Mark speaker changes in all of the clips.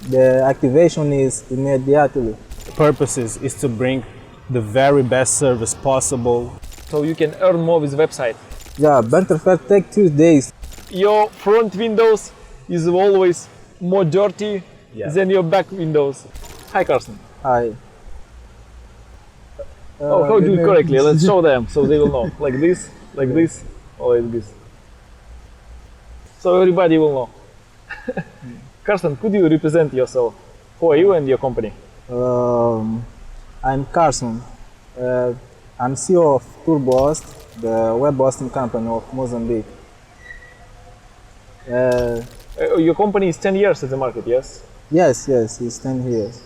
Speaker 1: The activation is immediately.
Speaker 2: Purpose is to bring the very best service possible.
Speaker 3: So you can earn more with website.
Speaker 1: Yeah, bank transfer take 2 days.
Speaker 3: Your front windows is always more dirty than your back windows. Hi, Karson.
Speaker 1: Hi.
Speaker 3: How do you correctly? Let's show them so they will know. Like this, or like this. So everybody will know. Karson, could you represent yourself? Who are you and your company?
Speaker 1: I'm Karson. I'm CEO of TurboHost, the web hosting company of Mozambique.
Speaker 3: Your company is 10 years in the market, yes?
Speaker 1: Yes, it's 10 years.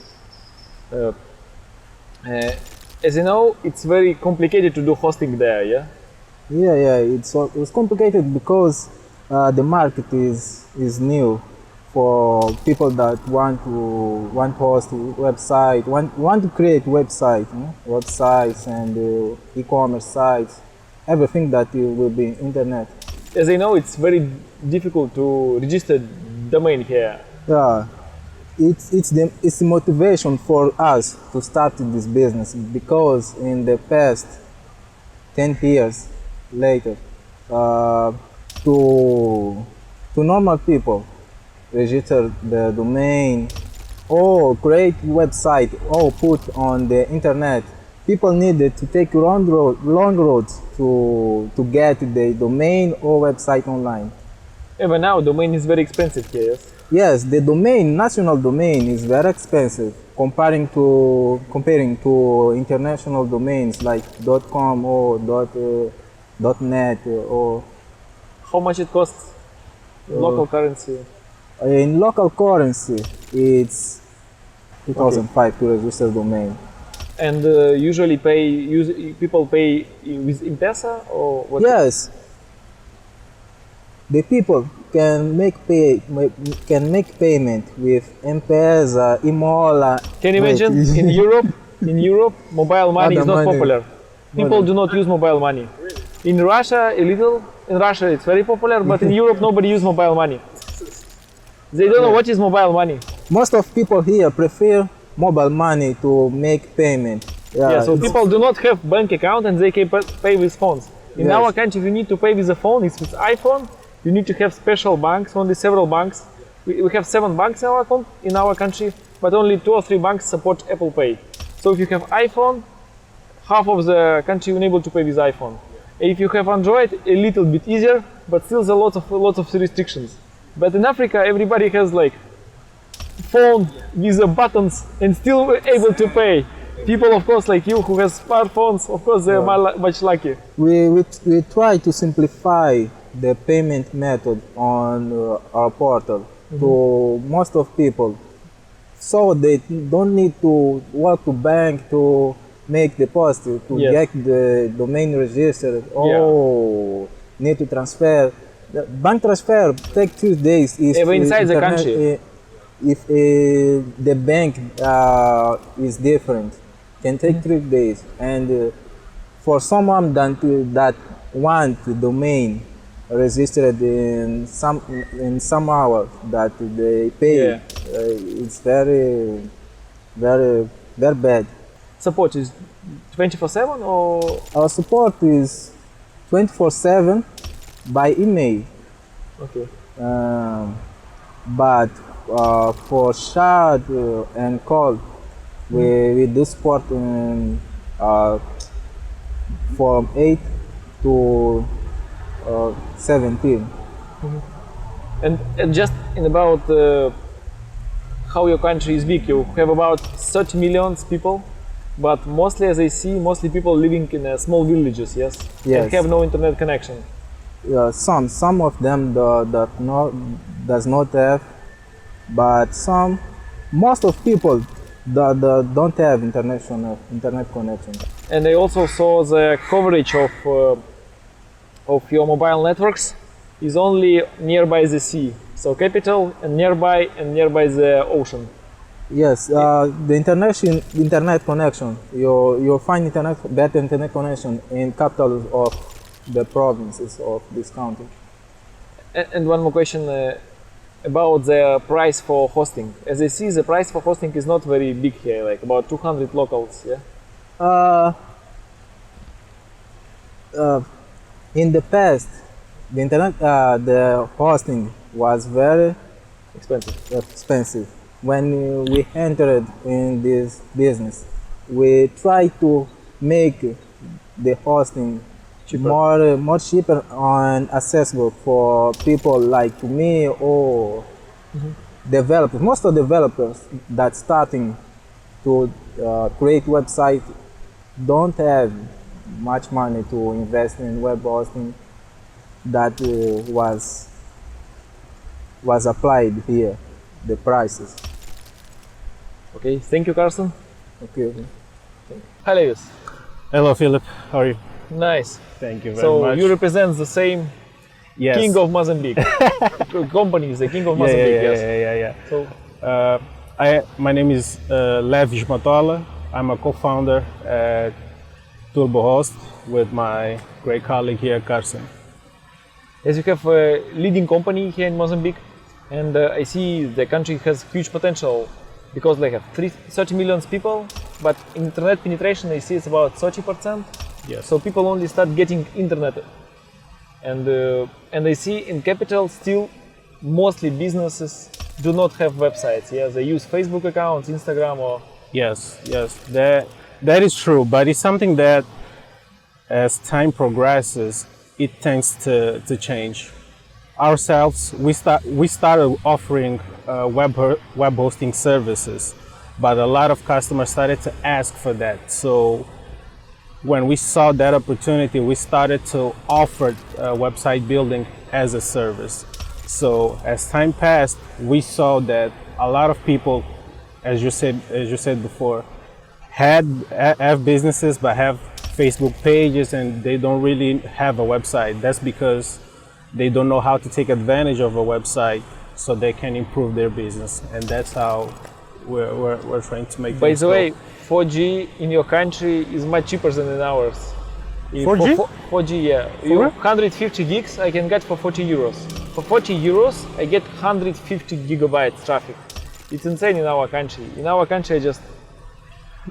Speaker 3: As you know, it's very complicated to do hosting there, yeah?
Speaker 1: Yeah, it's complicated because the market is new for people that want to host website, want to create websites and e-commerce sites, everything that will be internet.
Speaker 3: As I know, it's very difficult to register domain here.
Speaker 1: Yeah, it's the motivation for us to start this business, because in the past 10 years later, to normal people register the domain or create website or put on the internet, people needed to take long roads to get the domain or website online.
Speaker 3: Even now, domain is very expensive here, yes?
Speaker 1: Yes, the national domain is very expensive comparing to international domains like .com or .net or.
Speaker 3: How much it costs? Local currency?
Speaker 1: In local currency, it's 2005 to register domain.
Speaker 3: And usually people pay with M-Pesa or what?
Speaker 1: Yes, the people can make payment with M-Pesa, e-Mola.
Speaker 3: Can you imagine in Europe, mobile money is not popular. People do not use mobile money. In Russia, a little. In Russia, it's very popular, but in Europe, nobody uses mobile money. They don't know what is mobile money.
Speaker 1: Most of people here prefer mobile money to make payment.
Speaker 3: Yeah, so people do not have bank account and they can pay with phones. In our country, you need to pay with a phone. It's with iPhone. You need to have special banks, only several banks. We have 7 banks in our country, but only 2 or 3 banks support Apple Pay. So if you have iPhone, half of the country is able to pay with iPhone. If you have Android, a little bit easier, but still there are lots of restrictions. But in Africa, everybody has like phone with the buttons and still able to pay. People, of course, like you who have smartphones, of course, they are much lucky.
Speaker 1: We try to simplify the payment method on our portal to most of people, so they don't need to walk to bank to make deposit, to get the domain registered. Need to transfer. The bank transfer take 2 days.
Speaker 3: Even inside the country.
Speaker 1: If the bank is different, can take 3 days. And for someone that want the domain registered in some hours that they pay, it's very bad.
Speaker 3: Support is 24/7 or?
Speaker 1: Our support is 24/7 by email.
Speaker 3: Okay.
Speaker 1: But for chat and call, we do support from 8 to 17.
Speaker 3: And just in about how your country is big, you have about 30 million people, but mostly, as I see, mostly people living in small villages, yes? And have no internet connection.
Speaker 1: Yeah, some of them does not have, but most of people don't have internet connection.
Speaker 3: And I also saw the coverage of your mobile networks is only nearby the sea, so capital and nearby the ocean.
Speaker 1: Yes, the internet connection. You'll find better internet connection in capitals of the provinces of this country.
Speaker 3: And one more question: about the price for hosting. As I see, the price for hosting is not very big here, like about 200 locals. Yeah.
Speaker 1: In the past, the internet, the hosting was very expensive. When we entered in this business, we tried to make the hosting more cheaper and accessible for people like me or developers. Most of the developers that starting to create website don't have much money to invest in web hosting that was applied here, the prices.
Speaker 3: Okay, thank you, Karson.
Speaker 1: Okay.
Speaker 3: Hi, Levis.
Speaker 2: Hello, Filip. How are you?
Speaker 3: Nice.
Speaker 2: Thank you very
Speaker 3: So
Speaker 2: much.
Speaker 3: you represent the same
Speaker 2: Yes.
Speaker 3: king of Mozambique. Company is the king of Mozambique. Yes.
Speaker 2: Yeah.
Speaker 3: So
Speaker 2: My name is Levis Matola. I'm a co-founder at TurboHost with my great colleague here, Karson.
Speaker 3: as you have a leading company here in Mozambique, and I see the country has huge potential because they have 30 million people, but internet penetration I see it's about 30%.
Speaker 2: Yes.
Speaker 3: So people only start getting internet, and I see in capital still mostly businesses do not have websites. Yeah, they use Facebook accounts, Instagram, or
Speaker 2: Yes. That is true, but it's something that as time progresses, it tends to change. Ourselves, we started offering web hosting services, but a lot of customers started to ask for that. So when we saw that opportunity, we started to offer website building as a service. So as time passed, we saw that a lot of people, as you said before, have businesses but have Facebook pages and they don't really have a website. That's because they don't know how to take advantage of a website so they can improve their business, and that's how we're trying to make.
Speaker 3: by the way, 4G in your country is much cheaper than in ours.
Speaker 2: 4G?
Speaker 3: 4G, yeah. You 150 gigs I can get for 40 euros. For 40 euros I get 150 gigabytes traffic. It's insane in our country. In our country I just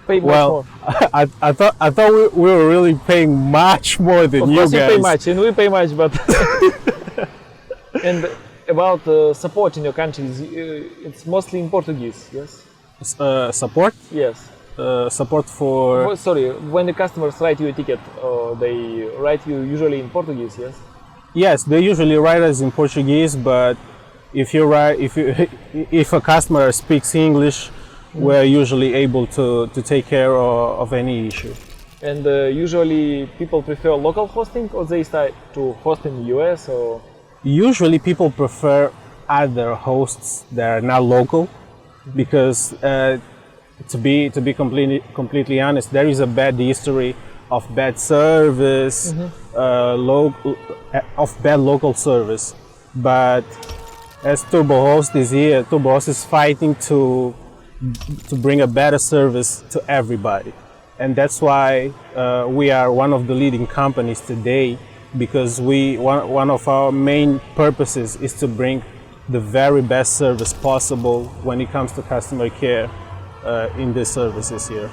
Speaker 3: pay much more.
Speaker 2: I thought we were really paying much more than
Speaker 3: Of
Speaker 2: you
Speaker 3: course
Speaker 2: guys.
Speaker 3: you pay much and we pay much, but and about support in your country, it's mostly in Portuguese, yes?
Speaker 2: Support?
Speaker 3: Yes.
Speaker 2: Support for...
Speaker 3: Oh, sorry, when the customers write you a ticket, they write you usually in Portuguese, yes?
Speaker 2: Yes, they usually write us in Portuguese, but if a customer speaks English, we're usually able to take care of any issue.
Speaker 3: And usually people prefer local hosting, or they start to host in the US, or?
Speaker 2: Usually people prefer other hosts that are not local, because to be completely honest, there is a bad history of bad service, of bad local service. But as TurboHost is here, TurboHost is fighting to bring a better service to everybody, and that's why we are one of the leading companies today, because one of our main purposes is to bring the very best service possible when it comes to customer care in the services here.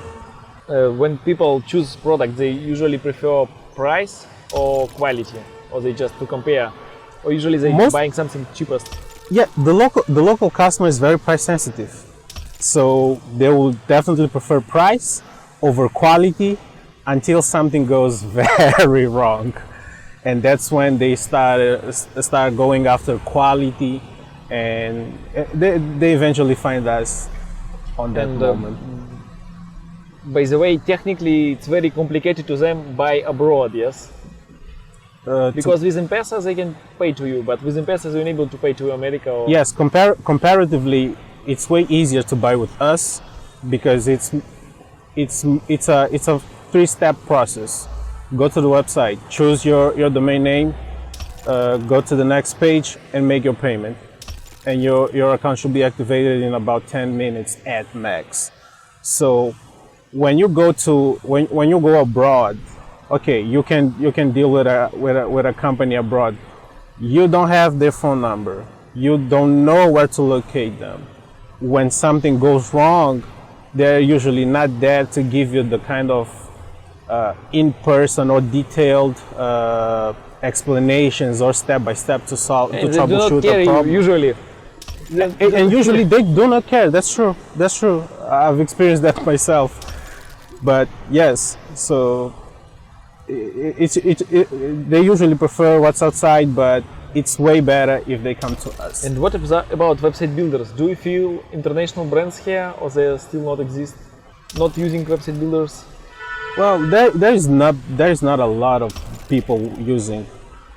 Speaker 3: When people choose product, they usually prefer price or quality, or they just to compare, or usually they buying something cheapest.
Speaker 2: Yeah, the local customer is very price sensitive, so they will definitely prefer price over quality until something goes very wrong, and that's when they start going after quality, and they eventually find us on that moment.
Speaker 3: By the way, technically it's very complicated to them buy abroad, yes? Because with M-Pesa they can pay to you, but with M-Pesa they're unable to pay to America. Or...
Speaker 2: Yes, comparatively, it's way easier to buy with us because it's a three-step process. Go to the website, choose your domain name, go to the next page, and make your payment, and your account should be activated in about 10 minutes at max. So when you go abroad, okay, you can deal with a company abroad. You don't have their phone number. you don't know where to locate them. When something goes wrong, they're usually not there to give you the kind of in-person or detailed explanations or step-by-step to solve, to troubleshoot a problem.
Speaker 3: Usually.
Speaker 2: And usually they do not care. That's true. That's true. I've experienced that myself. But yes, so they usually prefer what's outside, but it's way better if they come to us.
Speaker 3: And what about website builders? Do you feel international brands here, or they still not exist? Not using website builders?
Speaker 2: Well, there is not a lot of people using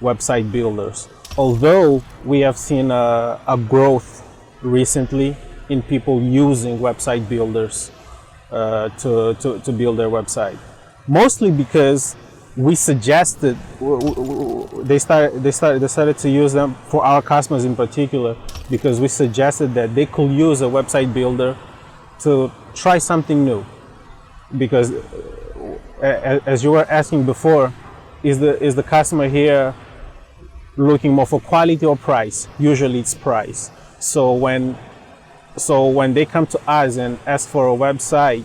Speaker 2: website builders. Although we have seen a growth recently in people using website builders to build their website, mostly because we suggested they started to use them for our customers in particular, because we suggested that they could use a website builder to try something new. Because as you were asking before, is the customer here looking more for quality or price? Usually it's price. So when they come to us and ask for a website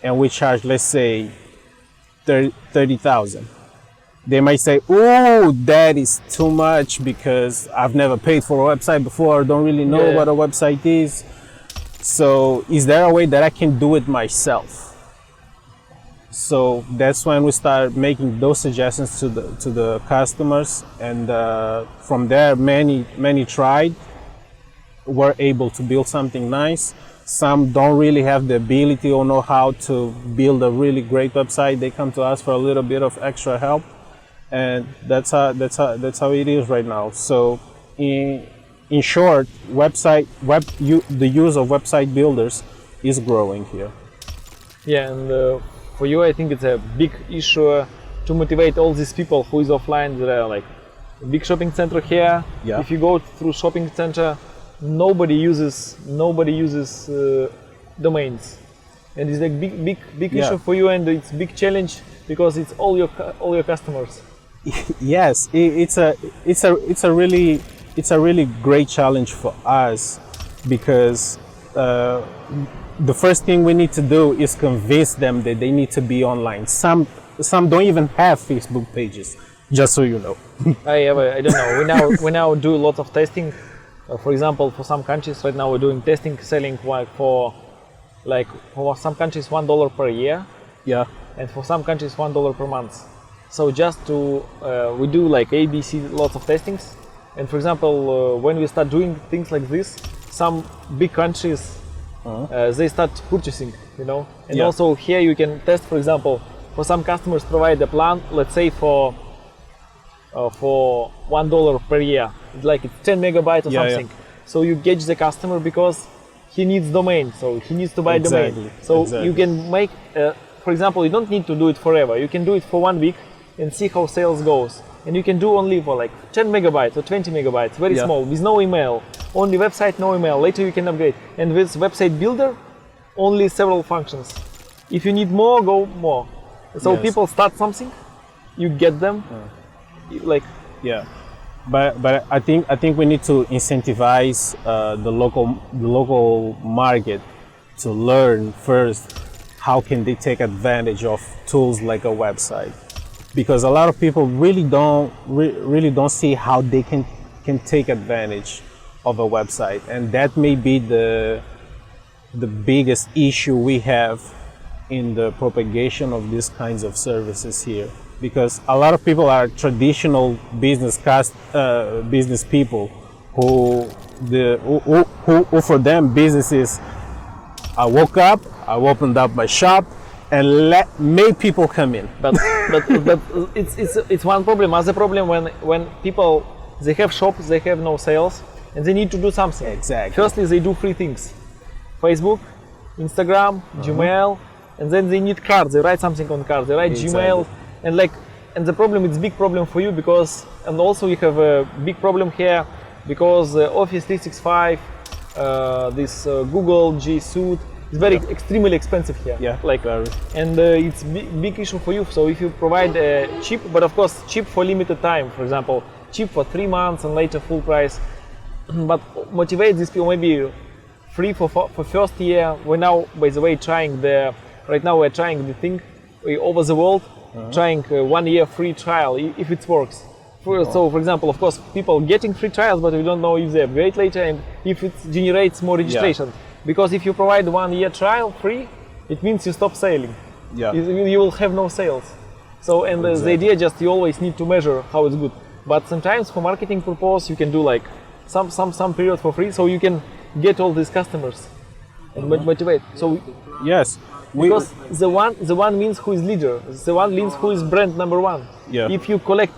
Speaker 2: and we charge, let's say, 30,000, they might say, oh, that is too much because I've never paid for a website before, don't really know what a website is. So is there a way that I can do it myself? So that's when we start making those suggestions to the customers, and from there many tried, were able to build something nice. Some don't really have the ability or know how to build a really great website. They come to us for a little bit of extra help, and that's how it is right now. So in short, the use of website builders is growing here.
Speaker 3: Yeah, and for you, I think it's a big issue to motivate all these people who is offline. There are like a big shopping center here.
Speaker 2: Yeah.
Speaker 3: If you go through shopping center, nobody uses domains, and it's like big issue for you, and it's big challenge because it's all your customers.
Speaker 2: Yes, it's a really great challenge for us, because the first thing we need to do is convince them that they need to be online. Some don't even have Facebook pages, just so you know.
Speaker 3: I don't know. We now do lots of testing. For example, for some countries right now we're doing testing, selling for some countries $1 per year.
Speaker 2: Yeah.
Speaker 3: And for some countries $1 per month. So just to we do like ABC, lots of testings. And for example, when we start doing things like this, some big countries they start purchasing, And also here you can test, for example, for some customers provide a plan, let's say for $1 per year, like it's 10 megabytes or something. Yeah. So you gauge the customer because he needs domain, so he needs to buy domain. So you can make, for example, you don't need to do it forever. You can do it for 1 week and see how sales goes. And you can do only for like 10 megabytes or 20 megabytes, very small, with no email, only website, no email. Later you can upgrade. And with website builder, only several functions. If you need more, go more. So people start something, you get them,
Speaker 2: But I think we need to incentivize the local market to learn first how can they take advantage of tools like a website, because a lot of people really don't see how they can take advantage of a website, and that may be the biggest issue we have in the propagation of these kinds of services here. Because a lot of people are traditional business people who for them business is, I woke up, I opened up my shop and made people come in.
Speaker 3: But it's one problem. Other problem when people, they have shops, they have no sales, and they need to do something.
Speaker 2: Exactly.
Speaker 3: Firstly, they do 3 things: Facebook, Instagram, Gmail, and then they need cards. They write something on cards. They write Gmail. And the problem, it's big problem for you because, and also you have a big problem here because Office 365, this Google G Suite is very extremely expensive here. And it's big issue for you. So if you provide cheap, but of course cheap for limited time, for example, cheap for 3 months and later full price, but motivate these people maybe free for first year. We're now, by the way, right now we're trying the thing over the world, trying 1 year free trial if it works. So, for example, of course, people getting free trials, but we don't know if they upgrade later and if it generates more registrations. Because if you provide 1 year trial free, it means you stop selling.
Speaker 1: Yeah.
Speaker 3: You will have no sales. So, and the idea just you always need to measure how it's good. But sometimes for marketing purpose, you can do like some period for free, so you can get all these customers and motivate. So
Speaker 2: Yes.
Speaker 3: because the one means who is leader. The one means who is brand number one.
Speaker 2: Yeah.
Speaker 3: If you collect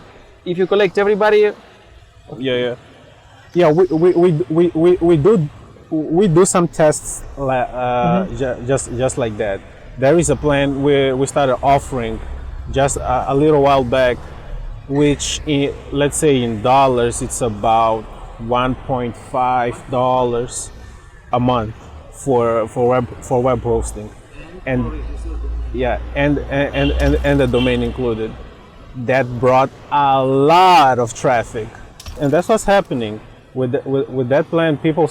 Speaker 3: everybody,
Speaker 2: Yeah, we do some tests just like that. There is a plan we started offering just a little while back, which let's say in dollars it's about $1.5 a month for web hosting, and the domain included. That brought a lot of traffic, and that's what's happening with that plan. People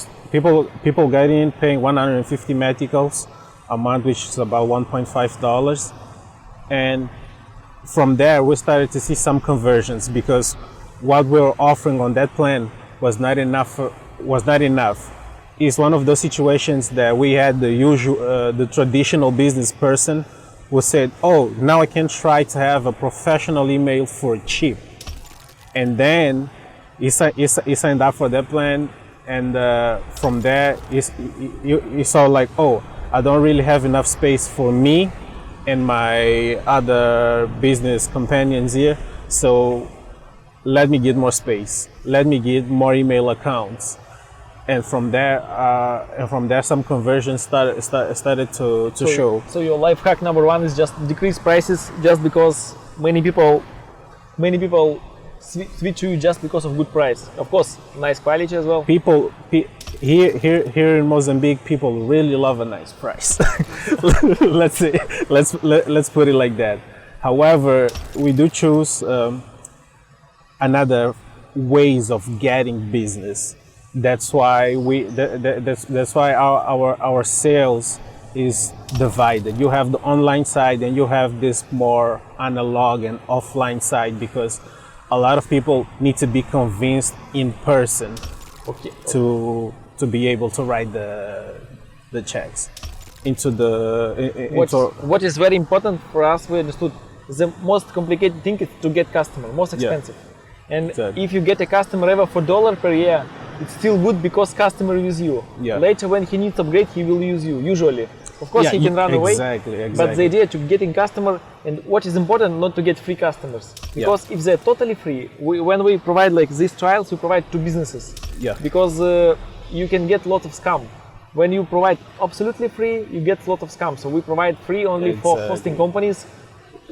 Speaker 2: get in paying 150 meticals a month, which is about $1.5, and from there we started to see some conversions, because what we were offering on that plan was not enough. It's one of those situations that we had the traditional business person who said, "Oh, now I can try to have a professional email for cheap," and then he signed up for that plan, and from there he saw like, "Oh, I don't really have enough space for me and my other business companions here, so let me get more space, let me get more email accounts." And from there some conversions started to show.
Speaker 3: So your life hack number one is just decrease prices, just because many people switch to you just because of good price. Of course, nice quality as well.
Speaker 2: Here in Mozambique, people really love a nice price. let's put it like that. However, we do choose another ways of getting business. That's why that's why our sales is divided. You have the online side and you have this more analog and offline side, because a lot of people need to be convinced in person to be able to write the checks into
Speaker 3: what is very important for us, we understood the most complicated thing is to get customer, most expensive. And if you get a customer ever for $1 per year, it's still good because customer use you. Later when he needs upgrade, he will use you usually. Of course, he can run away.
Speaker 2: Exactly.
Speaker 3: But the idea to getting customer, and what is important, not to get free customers. Because if they're totally free, when we provide like these trials, we provide to businesses. Because you can get lots of scam. When you provide absolutely free, you get a lot of scam. So we provide free only for hosting companies,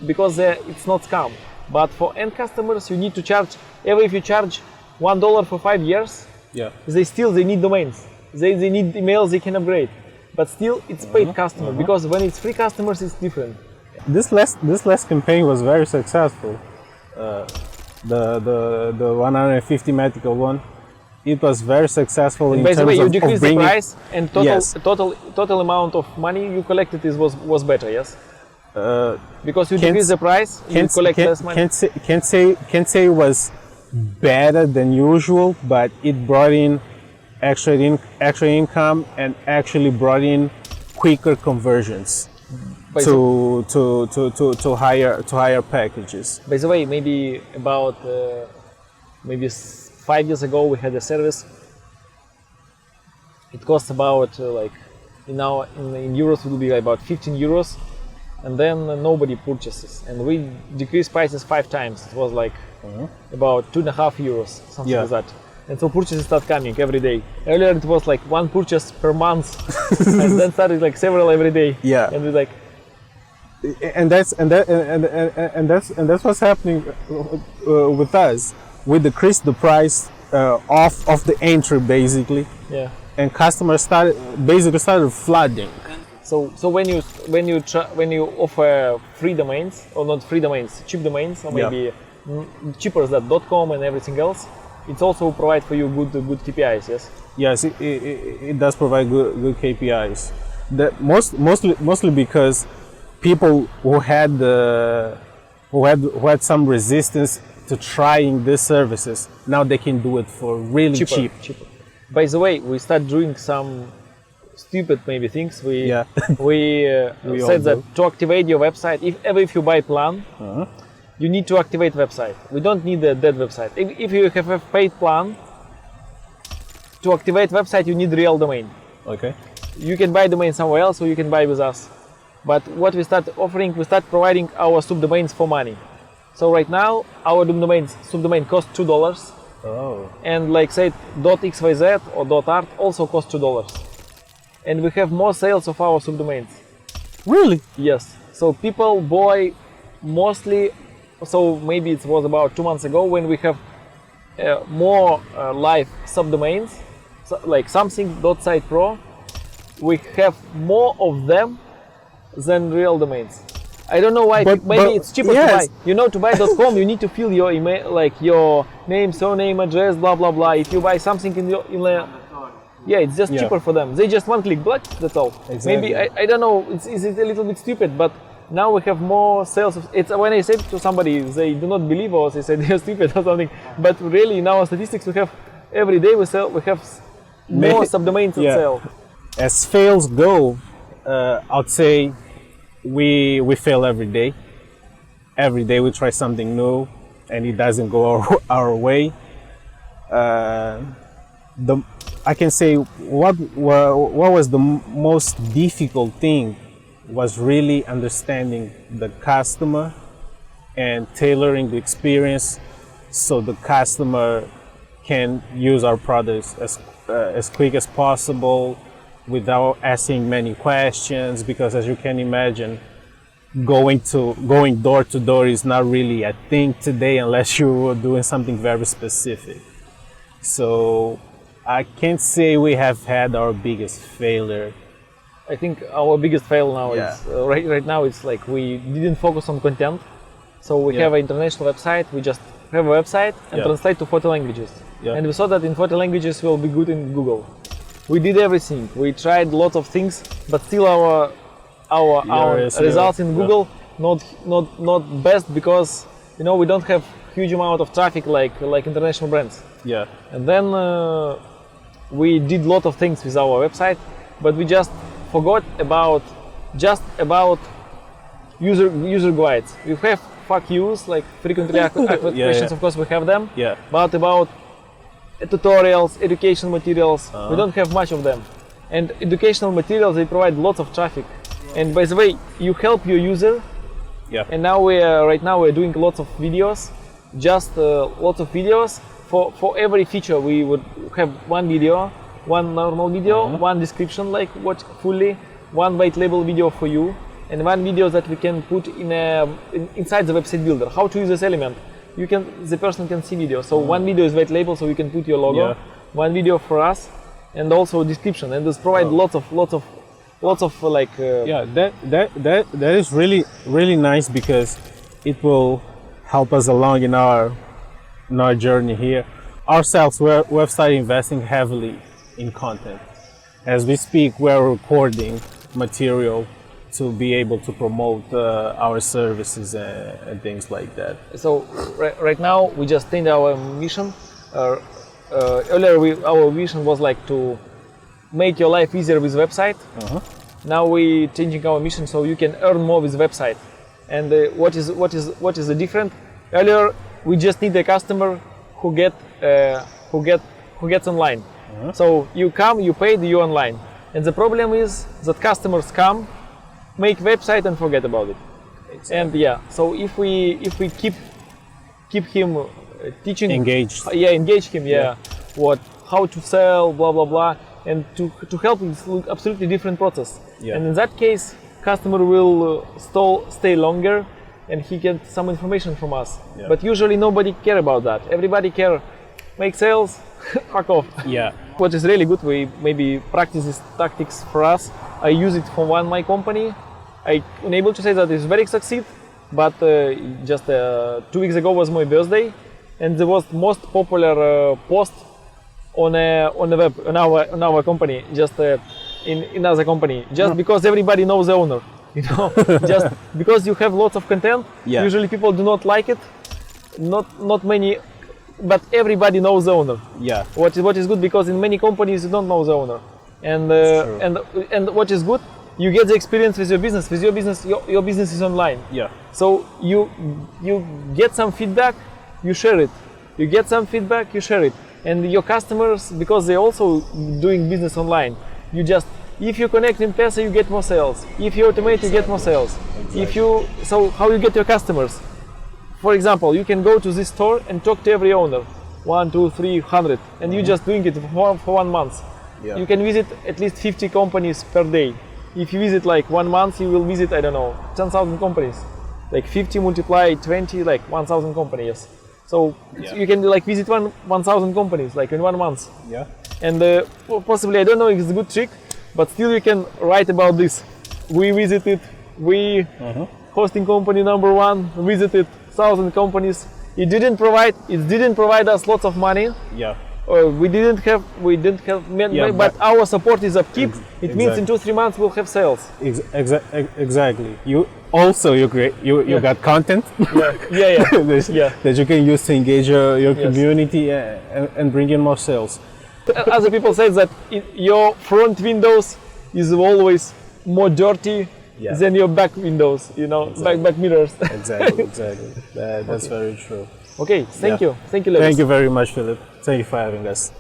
Speaker 3: because it's not scam. But for end customers, you need to charge. Even if you charge $1 for 5 years, they need domains. They need emails they can upgrade. But still, it's paid customer, because when it's free customers, it's different.
Speaker 2: This last campaign was very successful. The 150 medical one, it was very successful.
Speaker 3: And
Speaker 2: in
Speaker 3: by the
Speaker 2: terms
Speaker 3: way, you
Speaker 2: of
Speaker 3: decrease the price, and total amount of money you collected was better, yes? Because you decrease the price, you collect less money.
Speaker 2: Can't say it was better than usual, but it brought in extra income and actually brought in quicker conversions to higher packages.
Speaker 3: By the way, maybe about maybe 5 years ago we had a service. It costs about like in euros it will be about 15 euros, and then nobody purchases, and we decreased prices 5 times. It was like about 2.5 euros, something like that. And so purchases start coming every day. Earlier it was like 1 purchase per month, and then started like several every day. And it's like,
Speaker 2: and that's what's happening with us. We decreased the price of the entry basically. And customers started flooding.
Speaker 3: So when you offer free domains, or not free domains, cheap domains, or maybe cheaper than .com and everything else, it's also provide for you good KPIs. Yes.
Speaker 2: Yes, it does provide good KPIs. Mostly because people who had some resistance to trying these services, now they can do it for really cheap.
Speaker 3: By the way, we start doing some stupid maybe things. We said that to activate your website, if you buy plan, you need to activate website. We don't need a dead website. If you have a paid plan, to activate website you need real domain.
Speaker 2: Okay.
Speaker 3: You can buy domain somewhere else, or you can buy with us. But what we start offering, we start providing our subdomains for money. So right now our subdomain costs $2.
Speaker 2: Oh.
Speaker 3: And like say .xyz or .art also costs $2. And we have more sales of our subdomains.
Speaker 2: Really?
Speaker 3: Yes. So people buy mostly. So maybe it was about 2 months ago when we have more live subdomains, so like something.Site.pro. We have more of them than real domains. I don't know why. Maybe it's cheaper to buy. You know, to buy .com, you need to fill your email, like your name, surname, address, blah blah blah. If you buy something in your email, it's just cheaper for them. They just one click, but that's all.
Speaker 2: Exactly.
Speaker 3: Maybe I don't know. Is it a little bit stupid? But now we have more sales. It's when I say to somebody, they do not believe us. They say they're stupid or something. But really, in our statistics, we have every day we have more subdomains to sell.
Speaker 2: As fails go, I'd say we fail every day. Every day we try something new, and it doesn't go our way. I can say what was the most difficult thing was really understanding the customer and tailoring the experience so the customer can use our products as quick as possible without asking many questions, because as you can imagine, going door to door is not really a thing today unless you're doing something very specific. So I can't say we have had our biggest failure.
Speaker 3: I think our biggest fail now is right now it's like we didn't focus on content. So we have an international website. We just have a website and translate to 40 languages. And we saw that in 40 languages will be good in Google. We did everything. We tried lots of things, but still our results in Google not best, because we don't have huge amount of traffic like international brands. And then we did lot of things with our website, but we just forgot about user guides. We have FAQs, like frequently asked questions. Of course we have them. But about tutorials, education materials, we don't have much of them. And educational materials, they provide lots of traffic. And by the way, you help your user. And now right now we're doing lots of videos, lots of videos. For every feature we would have one video, one normal video, one description like watch fully, one white label video for you, and one video that we can put inside the website builder. How to use this element? The person can see video. So one video is white label, so you can put your logo. One video for us, and also description. And this provide lots of like.
Speaker 2: That is really nice, because it will help us along in our journey here. Ourselves, we've started investing heavily in content. As we speak, we're recording material to be able to promote our services and things like that.
Speaker 3: So right now we just changed our mission. Earlier our vision was like to make your life easier with website. Now we changing our mission so you can earn more with website. And what is the different? Earlier we just need a customer who gets online. So you come, you pay, you online. And the problem is that customers come, make website and forget about it. And so if we keep him teaching,
Speaker 2: engage
Speaker 3: him, how to sell, blah blah blah, and to help him, it's absolutely different process. And in that case, customer will stay longer, and he gets some information from us. But usually nobody care about that. Everybody care, make sales, fuck off. What is really good, we maybe practice these tactics for us. I use it for my company. I'm able to say that it's very succeed, but just 2 weeks ago was my birthday, and the most popular post on the web on our company, just in another company, just because everybody knows the owner. You know, just because you have lots of content.
Speaker 2: Yeah.
Speaker 3: Usually people do not like it. Not many, but everybody knows the owner.
Speaker 2: Yeah.
Speaker 3: What is good, because in many companies you don't know the owner, and what is good, you get the experience with your business. With your business, your business is online.
Speaker 2: Yeah.
Speaker 3: So you get some feedback, you share it. You get some feedback, you share it, and your customers, because they also doing business online, you just, if you connect M-Pesa, you get more sales. If you automate, you get more sales. So how you get your customers? For example, you can go to this store and talk to every owner, 1, 2, 3, 100, and you're just doing it for 1 month.
Speaker 2: Yeah.
Speaker 3: You can visit at least 50 companies per day. If you visit like 1 month, you will visit, I don't know, 10,000 companies. Like 50 multiply 20, like 1,000 companies. So you can like visit 1,000 companies like in 1 month.
Speaker 2: Yeah.
Speaker 3: And possibly, I don't know if it's a good trick, but still you can write about this. We visited, hosting company number 1 visited 1,000 companies. It didn't provide us lots of money.
Speaker 2: Yeah.
Speaker 3: We didn't have, but our support is upkeep. It means in 2-3 months we'll have sales.
Speaker 2: Exactly. You got content.
Speaker 3: Yeah.
Speaker 2: that you can use to engage your community and bring in more sales.
Speaker 3: Other people say that your front windows is always more dirty than your back windows. You know, back mirrors.
Speaker 2: Exactly. That's very true.
Speaker 3: Okay, thank you, Levis.
Speaker 2: Thank you very much, Filip. Thank you for having us.